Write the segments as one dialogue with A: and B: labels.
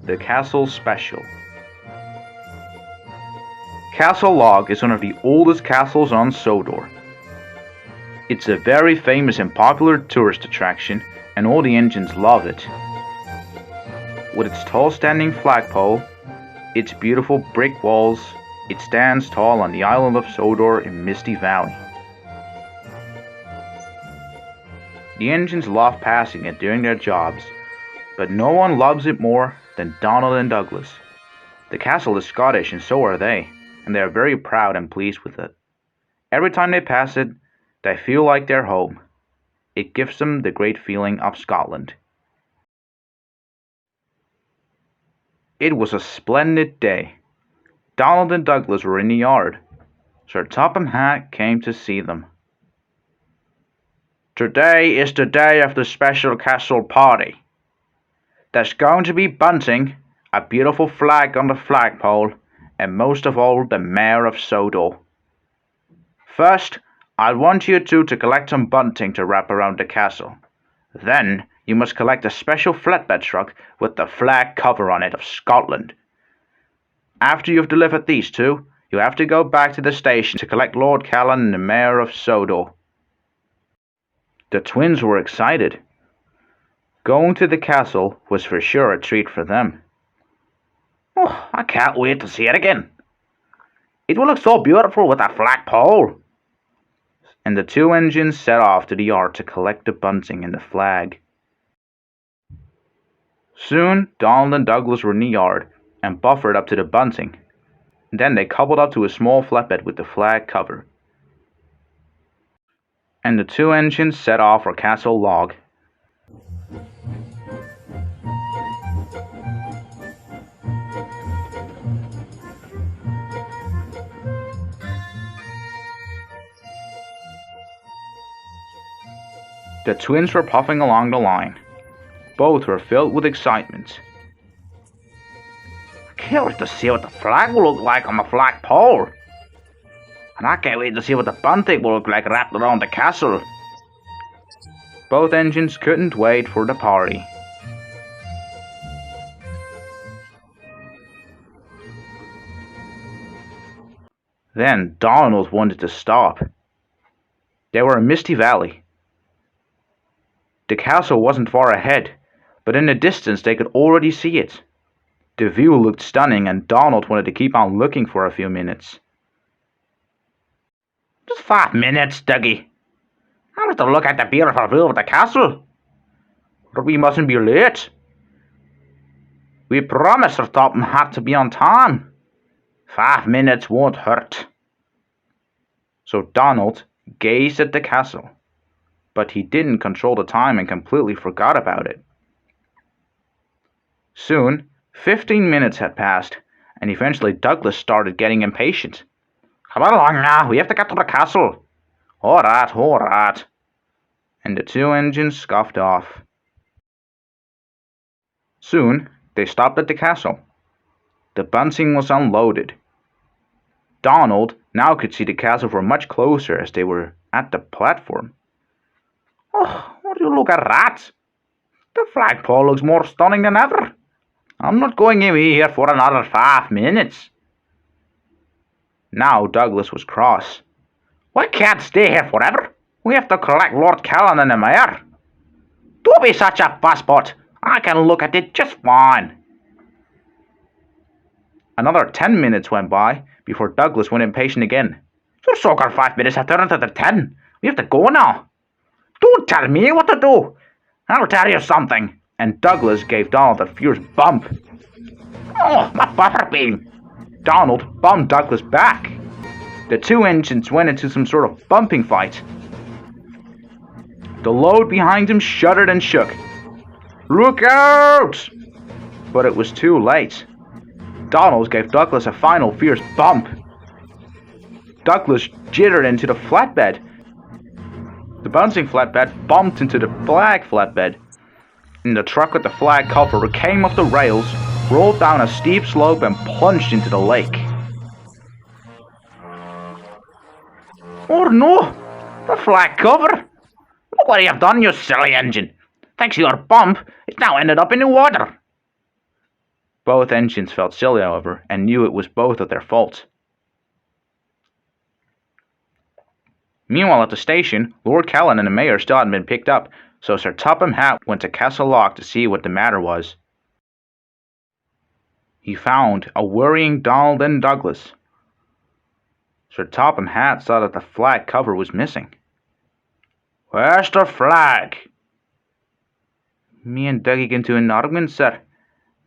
A: The Castle Special. Castle Log is one of the oldest castles on Sodor. It's a very famous and popular tourist attraction, and all the engines love it. With its tall standing flagpole, its beautiful brick walls, it stands tall on the island of Sodor in Misty Valley. The engines love passing it during their jobs, but no one loves it more than Donald and Douglas. The castle is Scottish and so are they, and they are very proud and pleased with it. Every time they pass it, they feel like they're home. It gives them the great feeling of Scotland. It was a splendid day. Donald and Douglas were in the yard. Sir Topham Hatt came to see them. Today is the day of the special castle party. There's going to be bunting, a beautiful flag on the flagpole, and most of all, the mayor of Sodor. First, I want you two to collect some bunting to wrap around the castle. Then, you must collect a special flatbed truck with the flag cover on it of Scotland. After you've delivered these two, you have to go back to the station to collect Lord Callan and the mayor of Sodor. The twins were excited. Going to the castle was for sure a treat for them.
B: Oh, I can't wait to see it again. It will look so beautiful with that flagpole.
A: And the two engines set off to the yard to collect the bunting and the flag. Soon, Donald and Douglas were in the yard and buffered up to the bunting. Then they coupled up to a small flatbed with the flag cover. And the two engines set off for Castle Log. The twins were puffing along the line. Both were filled with excitement.
B: I can't wait to see what the flag will look like on the flagpole. And I can't wait to see what the bunting will look like wrapped around the castle.
A: Both engines couldn't wait for the party. Then Donald wanted to stop. They were in Misty Valley. The castle wasn't far ahead, but in the distance they could already see it. The view looked stunning and Donald wanted to keep on looking for a few minutes.
B: Just 5 minutes, Dougie. I want to look at the beautiful view of the castle. But we mustn't be late. We promised Sir Topham Hatt to be on time. 5 minutes won't hurt.
A: So Donald gazed at the castle, but he didn't control the time and completely forgot about it. Soon, 15 minutes had passed, and eventually Douglas started getting impatient.
B: Come along now, we have to get to the castle. All right.
A: And the two engines scuffed off. Soon, they stopped at the castle. The bunting was unloaded. Donald now could see the castle from much closer as they were at the platform.
B: Oh, would you look at that? The flagpole looks more stunning than ever. I'm not going to be here for another 5 minutes.
A: Now Douglas was cross.
B: We can't stay here forever. We have to collect Lord Callan and the mayor. Don't be such a fusspot. I can look at it just fine.
A: Another 10 minutes went by before Douglas went impatient again.
B: Your so-called 5 minutes have turned into 10. We have to go now. Don't tell me what to do. I'll tell you something.
A: And Douglas gave Donald a fierce bump.
B: Oh, my buffer beam.
A: Donald bumped Douglas back. The two engines went into some sort of bumping fight. The load behind him shuddered and shook.
B: Look out!
A: But it was too late. Donald gave Douglas a final fierce bump. Douglas jittered into the flatbed. The bouncing flatbed bumped into the flag flatbed. And the truck with the flag cover came off the rails, rolled down a steep slope and plunged into the lake.
B: Oh no! The flag cover! Look what you have done, you silly engine! Thanks to your bump, it's now ended up in the water.
A: Both engines felt silly, however, and knew it was both of their fault. Meanwhile, at the station, Lord Callan and the mayor still hadn't been picked up, so Sir Topham Hatt went to Castle Lock to see what the matter was. He found a worrying Donald and Douglas. Sir Topham Hatt saw that the flag cover was missing.
B: "Where's the flag?"
A: Me and Dougie get into an argument, sir,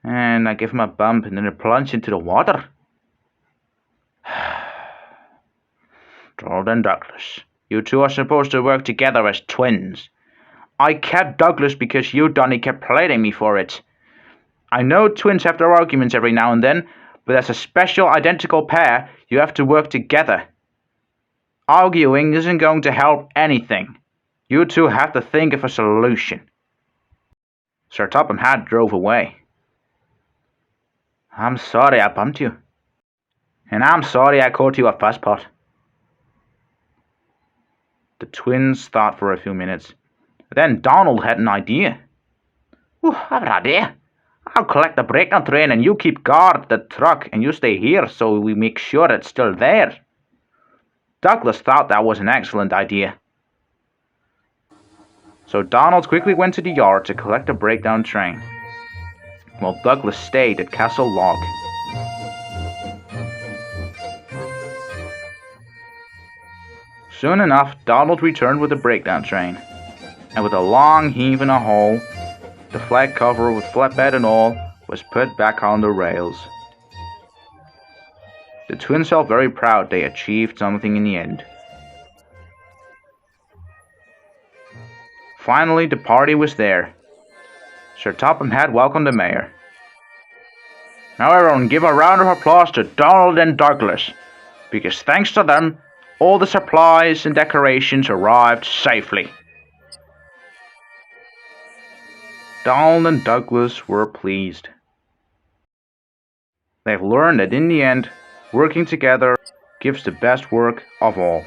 A: and I give him a bump and then I plunge into the water.
B: Donald and Douglas, you two are supposed to work together as twins. I kept Douglas because you, Donny, kept plating me for it. I know twins have their arguments every now and then, but as a special identical pair, you have to work together. Arguing isn't going to help anything. You two have to think of a solution.
A: Sir Topham Hatt drove away.
B: I'm sorry I bumped you.
A: And I'm sorry I called you a fusspot. The twins thought for a few minutes. Then Donald had an idea.
B: I have an idea. I'll collect the breakdown train and you keep guard at the truck and you stay here so we make sure it's still there.
A: Douglas thought that was an excellent idea. So Donald quickly went to the yard to collect the breakdown train, while Douglas stayed at Castle Lock. Soon enough, Donald returned with the breakdown train, and with a long heave and a haul, the flag cover with flatbed and all was put back on the rails. The twins felt very proud they achieved something in the end. Finally, the party was there. Sir Topham Hatt welcomed the mayor.
B: Now everyone give a round of applause to Donald and Douglas, because thanks to them, all the supplies and decorations arrived safely.
A: Donald and Douglas were pleased. They've learned that in the end, working together gives the best work of all.